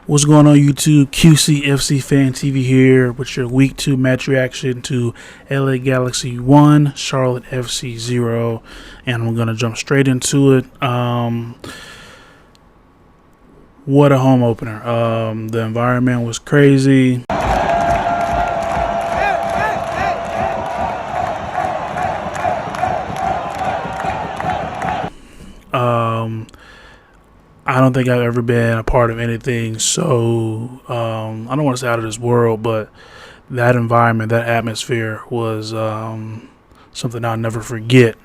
What's going on YouTube? QCFC Fan TV here with your Week 2 match reaction to LA Galaxy 1, Charlotte FC 0. And I'm going to jump straight into it. What a home opener. The environment was crazy. I don't think I've ever been a part of anything so, I don't want to say out of this world, but that environment, that atmosphere was something I'll never forget.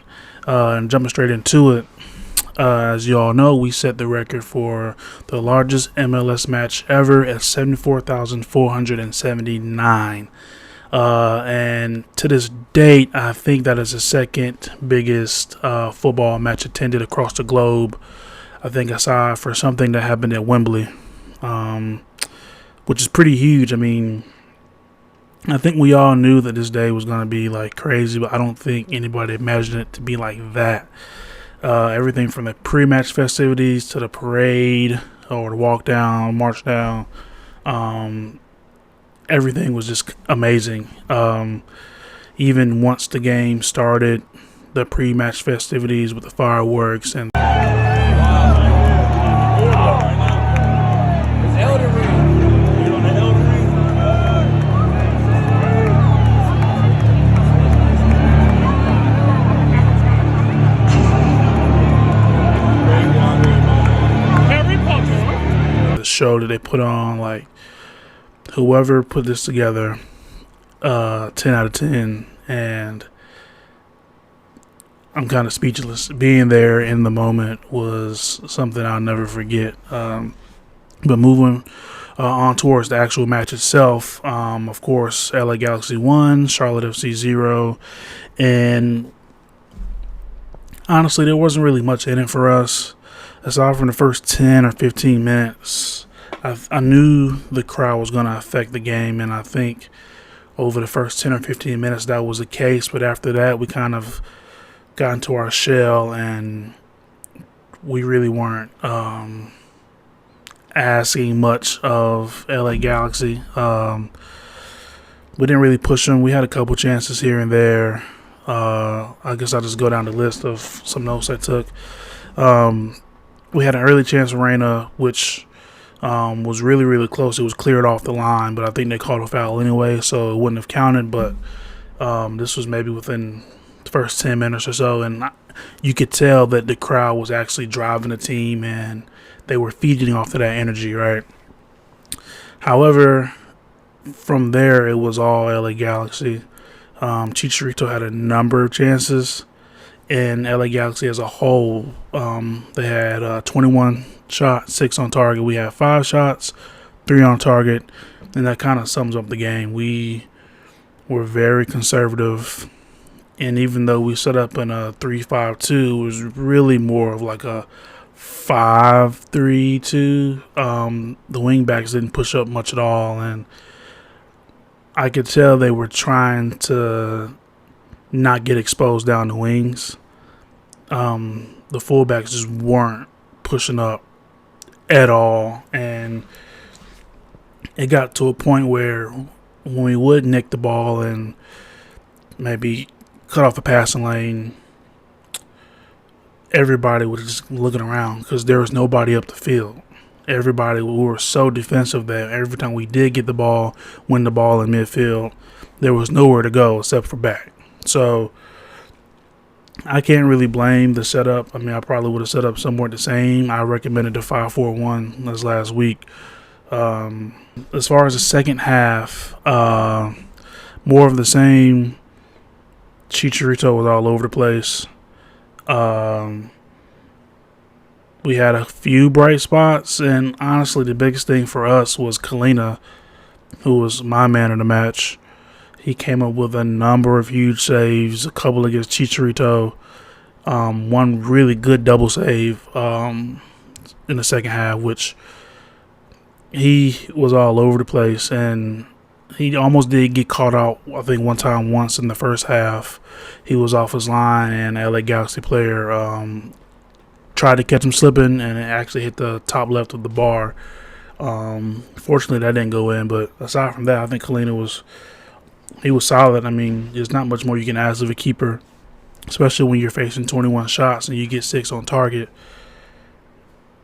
And jumping straight into it, as you all know, we set the record for the largest MLS match ever at 74,479. And to this date, I think that is the second biggest football match attended across the globe. I think aside for something that happened at Wembley, which is pretty huge. I mean, I think we all knew that this day was going to be like crazy, but I don't think anybody imagined it to be like that. Everything from the pre-match festivities to the parade or the walk down, march down, everything was just amazing. Even once the game started, the pre-match festivities with the fireworks and show that they put on, like, whoever put this together, 10 out of 10, and I'm kind of speechless. Being there in the moment was something I'll never forget. But moving on towards the actual match itself, of course, LA Galaxy 1, Charlotte FC 0, and honestly, there wasn't really much in it for us. Aside from the first 10 or 15 minutes, I knew the crowd was going to affect the game, and I think over the first 10 or 15 minutes that was the case. But after that, we kind of got into our shell, and we really weren't asking much of LA Galaxy. We didn't really push them. We had a couple chances here and there. I guess I'll just go down the list of some notes I took. We had an early chance of Reina, which was really, really close. It was cleared off the line, but I think they called a foul anyway, so it wouldn't have counted. But this was maybe within the first 10 minutes or so, and you could tell that the crowd was actually driving the team, and they were feeding off of that energy, right? However, from there, it was all LA Galaxy. Chicharito had a number of chances. And LA Galaxy as a whole, they had 21 shots, 6 on target. We had 5 shots, 3 on target, and that kind of sums up the game. We were very conservative, and even though we set up in a 3-5-2, it was really more of like a 5-3-2. The wingbacks didn't push up much at all, and I could tell they were trying to not get exposed down the wings. The fullbacks just weren't pushing up at all, and it got to a point where when we would nick the ball and maybe cut off the passing lane, everybody was just looking around because there was nobody up the field. We were so defensive that every time we did get the ball, win the ball in midfield, there was nowhere to go except for back. So I can't really blame the setup. I mean, I probably would have set up somewhat the same. I recommended the 5-4-1 this last week. As far as the second half, more of the same. Chicharito was all over the place. We had a few bright spots, and honestly, the biggest thing for us was Kalina, who was my man of the match. He came up with a number of huge saves, a couple against Chicharito, one really good double save in the second half, which he was all over the place, and he almost did get caught out, I think, once in the first half. He was off his line, and LA Galaxy player tried to catch him slipping, and it actually hit the top left of the bar. Fortunately, that didn't go in. But aside from that, I think Kalina was solid. I mean, there's not much more you can ask of a keeper, especially when you're facing 21 shots and you get 6 on target.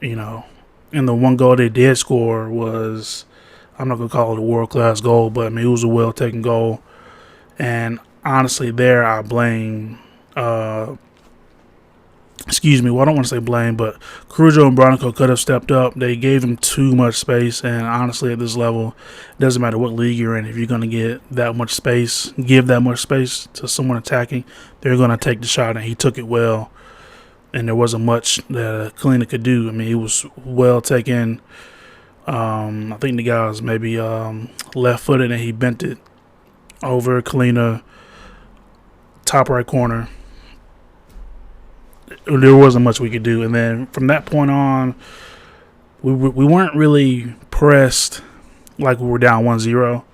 You know, and the one goal they did score was, I'm not gonna call it a world class goal, but I mean it was a well taken goal. And honestly, there I blame. Excuse me. Well, I don't want to say blame, but Crujo and Bronico could have stepped up. They gave him too much space, and honestly, at this level, it doesn't matter what league you're in. If you're going to get that much space, give that much space to someone attacking, they're going to take the shot, and he took it well. And there wasn't much that Kalina could do. I mean, it was well taken. I think the guy was maybe left-footed, and he bent it over Kalina, top right corner. There wasn't much we could do. And then from that point on, we weren't really pressed like we were down 1-0.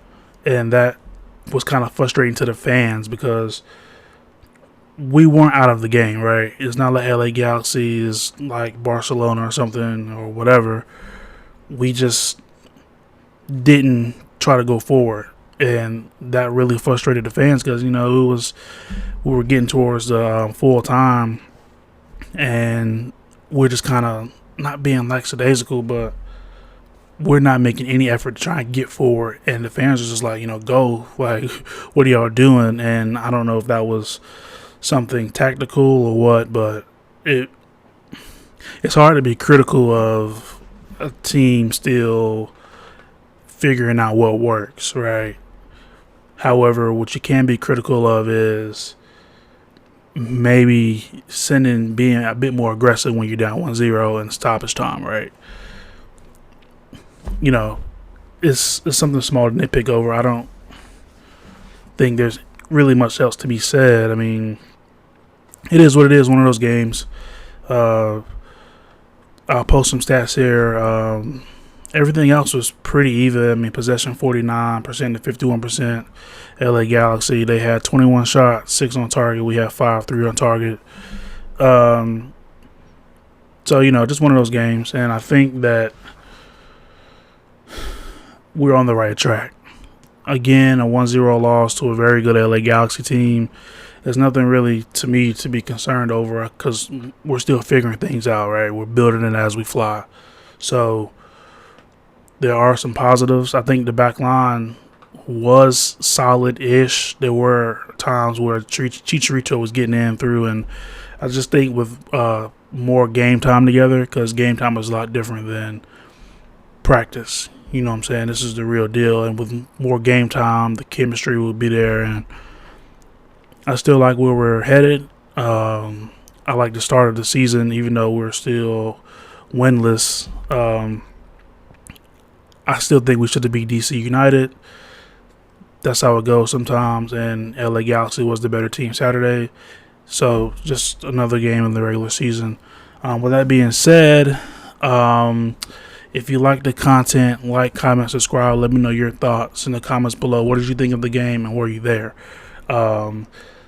And that was kind of frustrating to the fans because we weren't out of the game, right? It's not like LA Galaxy is like Barcelona or something or whatever. We just didn't try to go forward. And that really frustrated the fans because, we were getting towards the full time. And we're just kind of not being lackadaisical, but we're not making any effort to try and get forward. And the fans are just like, go. Like, what are y'all doing? And I don't know if that was something tactical or what, but it's hard to be critical of a team still figuring out what works, right? However, what you can be critical of is maybe being a bit more aggressive when you're down 1-0 in stoppage time, right? It's something small to nitpick over. I don't think there's really much else to be said. I mean, it is what it is, one of those games. I'll post some stats here. Everything else was pretty even. I mean, possession 49% to 51%. LA Galaxy, they had 21 shots, 6 on target. We had 3 on target. So, just one of those games. And I think that we're on the right track. Again, a 1-0 loss to a very good LA Galaxy team. There's nothing really to me to be concerned over because we're still figuring things out, right? We're building it as we fly. So there are some positives. I think the back line was solid-ish. There were times where Chicharito was getting in through, and I just think with more game time together, because game time is a lot different than practice. You know what I'm saying? This is the real deal, and with more game time, the chemistry will be there, and I still like where we're headed. I like the start of the season, even though we're still winless. I still think we should have beat DC United. That's how it goes sometimes, and LA Galaxy was the better team Saturday. So just another game in the regular season. With that being said, if you like the content, like, comment, subscribe. Let me know your thoughts in the comments below. What did you think of the game, and were you there?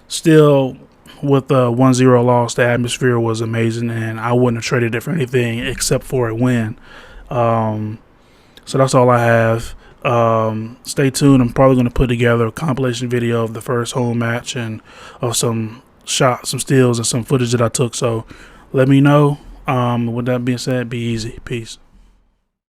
Still, with the 1-0 loss, the atmosphere was amazing, and I wouldn't have traded it for anything except for a win. So that's all I have. Stay tuned. I'm probably going to put together a compilation video of the first home match and of some shots, some steals, and some footage that I took. So let me know. With that being said, be easy. Peace.